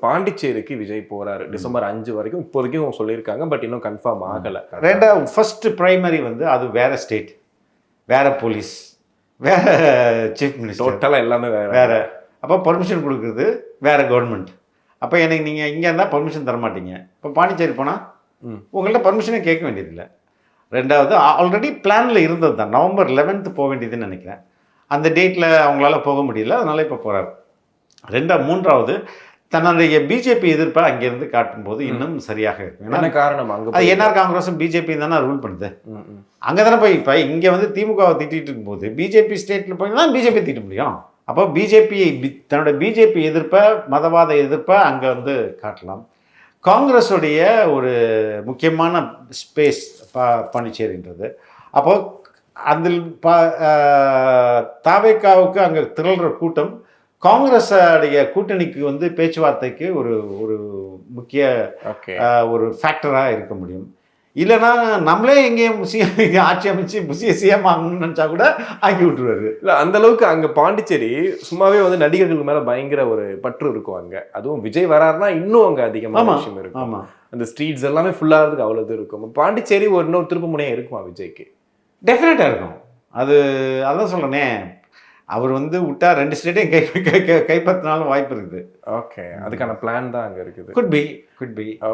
பாண்டிச்சேரிக்கு விஜய் போறாரு டிசம்பர் 5 வரைக்கும் இப்போதைக்கும் சொல்லியிருக்காங்க. பட் இன்னும் கன்ஃபார்ம் ஆகல. ரெண்டாவது ஃபர்ஸ்ட் பிரைமரி வந்து அது வேற ஸ்டேட், வேற போலீஸ், வேற சீஃப் மினிஸ்டர், டோட்டலா எல்லாமே வேற. அப்போ பர்மிஷன் கொடுக்குறது வேற கவர்மெண்ட். அப்போ எனக்கு நீங்கள் இங்கே இருந்தால் பர்மிஷன் தர மாட்டீங்க. இப்போ பாண்டிச்சேரி போனால் உங்கள்கிட்ட பர்மிஷனே கேட்க வேண்டியதில்லை. ரெண்டாவது ஆல்ரெடி பிளானில் இருந்தது தான், நவம்பர் 11 போக வேண்டியதுன்னு நினைக்கிறேன். அந்த டேட்டில் அவங்களால போக முடியல, அதனால இப்போ போகிறார். மூன்றாவது தன்னுடைய பிஜேபி எதிர்ப்பை அங்கேருந்து காட்டும்போது இன்னும் சரியாக இருக்கும். என்ன காரணம்? அங்கே அது என்ஆர் காங்கிரஸும் பிஜேபி தானே ரூல் பண்ணுது. அங்கே தானே போய் இப்போ இங்கே வந்து திமுகவை திட்டிகிட்டு இருக்கும்போது பிஜேபி ஸ்டேட்டில் போய் தான் பிஜேபி திட்ட முடியும். அப்போ தன்னோட பிஜேபி எதிர்ப்பை, மதவாத எதிர்ப்பை அங்கே வந்து காட்டலாம். காங்கிரஸுடைய ஒரு முக்கியமான ஸ்பேஸ் பாண்டிச்சேரின்றது. அப்போது அதில் தாவேக்காவுக்கு அங்கே திரள்கிற கூட்டம் காங்கிரஸுடைய கூட்டணிக்கு வந்து பேச்சுவார்த்தைக்கு ஒரு ஒரு முக்கிய ஒரு ஃபேக்டராக இருக்க முடியும். இல்லைன்னா நம்மளே எங்கேயும் ஆட்சி அமைச்சு புசிய சிஎம் ஆகணும்னு நினச்சா கூட ஆக்கி விட்டுருவாரு. இல்லை அந்த அளவுக்கு அங்கே பாண்டிச்சேரி சும்மாவே வந்து நடிகர்கள் மேலே பயங்கர ஒரு பற்று இருக்கும் அங்கே. அதுவும் விஜய் வராருன்னா இன்னும் அங்கே அதிகமான விஷயம் இருக்கும். ஆமாம், அந்த ஸ்ட்ரீட்ஸ் எல்லாமே ஃபுல்லாகிறதுக்கு அவ்வளோ இது இருக்கும். பாண்டிச்சேரி ஒரு இன்னொரு திருப்பு முனையாக இருக்குமா விஜய்க்கு? டெஃபினட்டாக இருக்கும். அதான் சொல்கிறேனே, அவர் வந்து விட்டா 2 ஸ்டேட்டையும் கைப்பற்றினாலும் வாய்ப்பு இருக்குது. ஓகே, அதுக்கான பிளான் தான் அங்கே இருக்குது. Could be